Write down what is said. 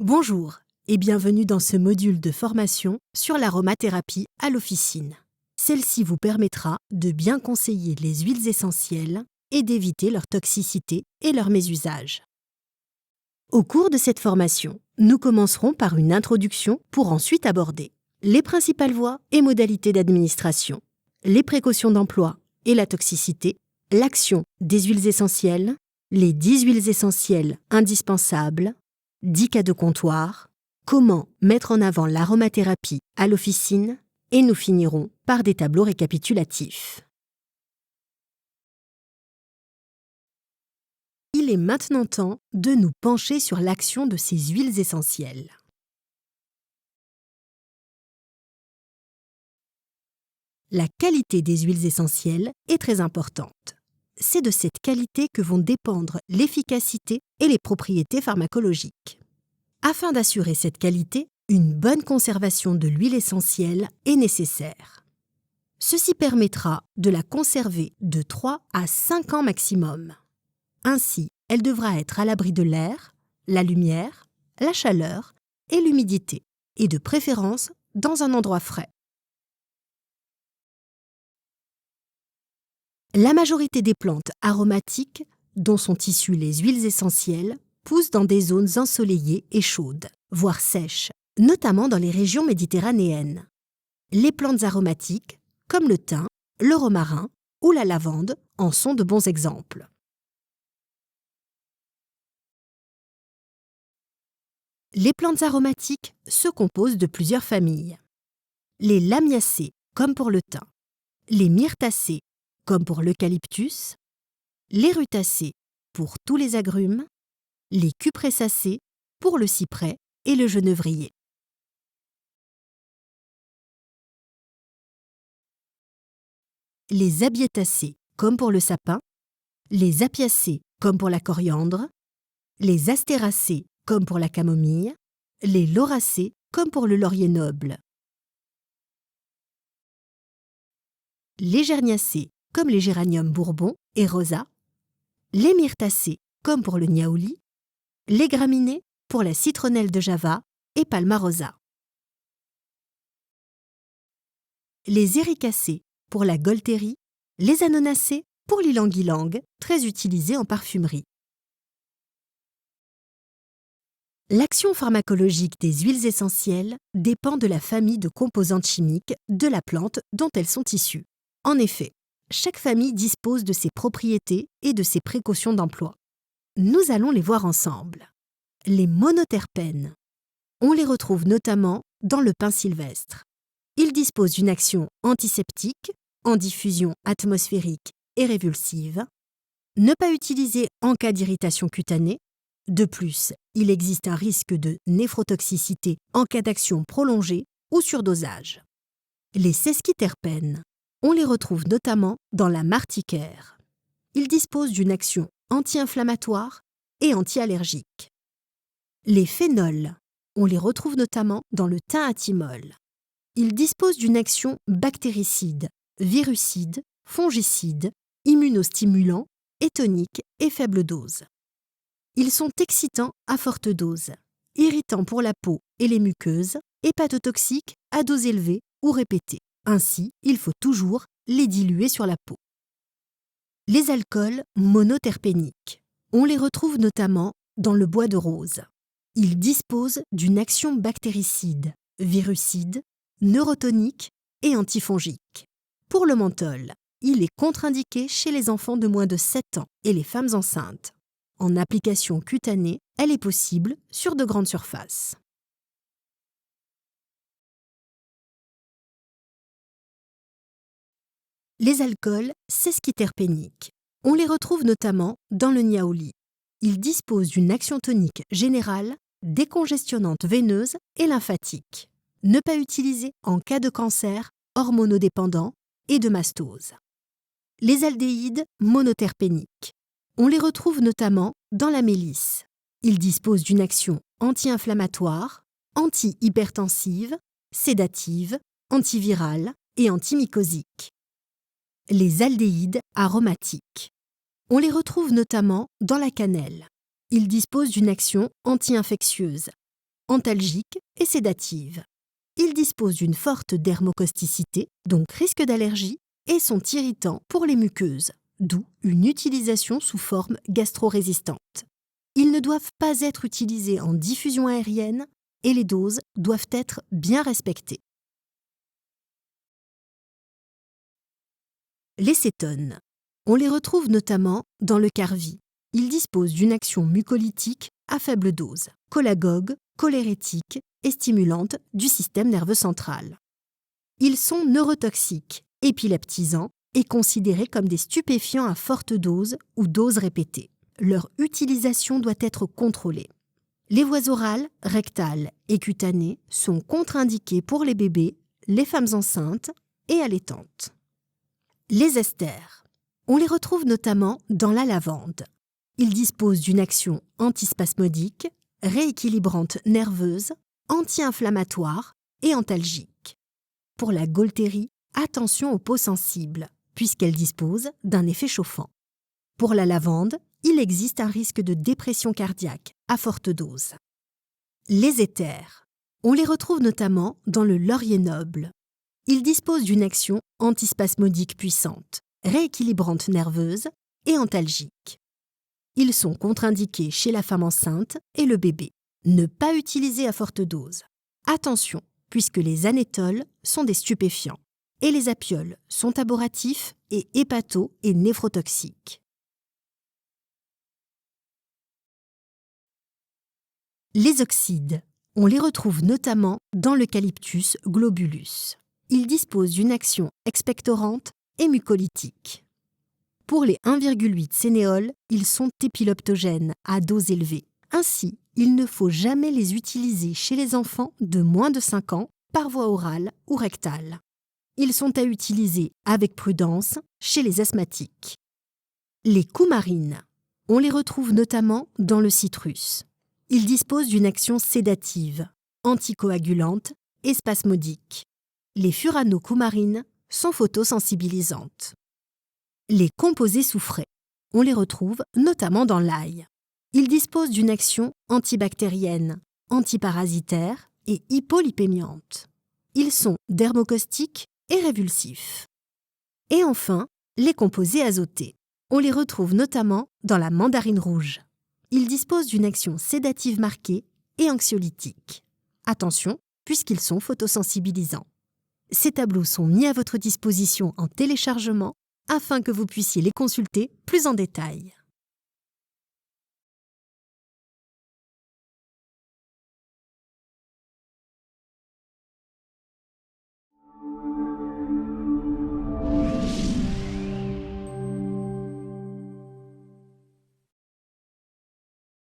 Bonjour et bienvenue dans ce module de formation sur l'aromathérapie à l'officine. Celle-ci vous permettra de bien conseiller les huiles essentielles et d'éviter leur toxicité et leur mésusage. Au cours de cette formation, nous commencerons par une introduction pour ensuite aborder les principales voies et modalités d'administration, les précautions d'emploi et la toxicité, l'action des huiles essentielles, les 10 huiles essentielles indispensables, 10 cas de comptoir, comment mettre en avant l'aromathérapie à l'officine et nous finirons par des tableaux récapitulatifs. Il est maintenant temps de nous pencher sur l'action de ces huiles essentielles. La qualité des huiles essentielles est très importante. C'est de cette qualité que vont dépendre l'efficacité et les propriétés pharmacologiques. Afin d'assurer cette qualité, une bonne conservation de l'huile essentielle est nécessaire. Ceci permettra de la conserver de 3 à 5 ans maximum. Ainsi, elle devra être à l'abri de l'air, la lumière, la chaleur et l'humidité, et de préférence dans un endroit frais. La majorité des plantes aromatiques, dont sont issues les huiles essentielles, poussent dans des zones ensoleillées et chaudes, voire sèches, notamment dans les régions méditerranéennes. Les plantes aromatiques, comme le thym, le romarin ou la lavande, en sont de bons exemples. Les plantes aromatiques se composent de plusieurs familles. Les lamiacées, comme pour le thym, les myrtacées, comme pour l'eucalyptus, les rutacées, pour tous les agrumes, les cupressacées, pour le cyprès et le genévrier. Les abiétacées, comme pour le sapin, les apiacées, comme pour la coriandre, les astéracées, comme pour la camomille, les lauracées, comme pour le laurier noble, les gerniacées, comme les géraniums bourbon et rosa, les myrtacées, comme pour le niaouli, les graminées, pour la citronnelle de Java et palmarosa, les éricacées, pour la golterie, les anonacées, pour l'ilang-ilang, très utilisé en parfumerie. L'action pharmacologique des huiles essentielles dépend de la famille de composantes chimiques de la plante dont elles sont issues. En effet, chaque famille dispose de ses propriétés et de ses précautions d'emploi. Nous allons les voir ensemble. Les monoterpènes. On les retrouve notamment dans le pin sylvestre. Ils disposent d'une action antiseptique, en diffusion atmosphérique et révulsive. Ne pas utiliser en cas d'irritation cutanée. De plus, il existe un risque de néphrotoxicité en cas d'action prolongée ou surdosage. Les sesquiterpènes. On les retrouve notamment dans la marticaire. Ils disposent d'une action anti-inflammatoire et anti-allergique. Les phénols. On les retrouve notamment dans le thym à thymol. Ils disposent d'une action bactéricide, virucide, fongicide, immunostimulant et tonique et faible dose. Ils sont excitants à forte dose, irritants pour la peau et les muqueuses, hépatotoxiques à dose élevée ou répétée. Ainsi, il faut toujours les diluer sur la peau. Les alcools monoterpéniques. On les retrouve notamment dans le bois de rose. Ils disposent d'une action bactéricide, virucide, neurotonique et antifongique. Pour le menthol, il est contre-indiqué chez les enfants de moins de 7 ans et les femmes enceintes. En application cutanée, elle est possible sur de grandes surfaces. Les alcools sesquiterpéniques. On les retrouve notamment dans le niaouli. Ils disposent d'une action tonique générale, décongestionnante veineuse et lymphatique. Ne pas utiliser en cas de cancer hormonodépendant et de mastose. Les aldéhydes monoterpéniques. On les retrouve notamment dans la mélisse. Ils disposent d'une action anti-inflammatoire, anti-hypertensive, sédative, antivirale et antimycosique. Les aldéhydes aromatiques. On les retrouve notamment dans la cannelle. Ils disposent d'une action anti-infectieuse, antalgique et sédative. Ils disposent d'une forte dermocausticité, donc risque d'allergie, et sont irritants pour les muqueuses, d'où une utilisation sous forme gastro-résistante. Ils ne doivent pas être utilisés en diffusion aérienne et les doses doivent être bien respectées. Les cétones. On les retrouve notamment dans le Carvi. Ils disposent d'une action mucolytique à faible dose, cholagogue, cholérétique et stimulante du système nerveux central. Ils sont neurotoxiques, épileptisants et considérés comme des stupéfiants à forte dose ou dose répétée. Leur utilisation doit être contrôlée. Les voies orales, rectales et cutanées sont contre-indiquées pour les bébés, les femmes enceintes et allaitantes. Les esters. On les retrouve notamment dans la lavande. Ils disposent d'une action antispasmodique, rééquilibrante nerveuse, anti-inflammatoire et antalgique. Pour la gaultérie, attention aux peaux sensibles, puisqu'elles disposent d'un effet chauffant. Pour la lavande, il existe un risque de dépression cardiaque à forte dose. Les éthers. On les retrouve notamment dans le laurier noble. Ils disposent d'une action antispasmodique puissante, rééquilibrante nerveuse et antalgique. Ils sont contre-indiqués chez la femme enceinte et le bébé. Ne pas utiliser à forte dose. Attention, puisque les anétoles sont des stupéfiants et les apioles sont aboratifs et hépato- et néphrotoxiques. Les oxydes. On les retrouve notamment dans l'Eucalyptus globulus. Ils disposent d'une action expectorante et mucolytique. Pour les 1,8 sénéols, ils sont épileptogènes à dose élevée. Ainsi, il ne faut jamais les utiliser chez les enfants de moins de 5 ans par voie orale ou rectale. Ils sont à utiliser avec prudence chez les asthmatiques. Les coumarines. On les retrouve notamment dans le citrus. Ils disposent d'une action sédative, anticoagulante et spasmodique. Les furanocoumarines sont photosensibilisantes. Les composés soufrés. On les retrouve notamment dans l'ail. Ils disposent d'une action antibactérienne, antiparasitaire et hypolipémiante. Ils sont dermocaustiques et révulsifs. Et enfin, les composés azotés. On les retrouve notamment dans la mandarine rouge. Ils disposent d'une action sédative marquée et anxiolytique. Attention, puisqu'ils sont photosensibilisants. Ces tableaux sont mis à votre disposition en téléchargement afin que vous puissiez les consulter plus en détail.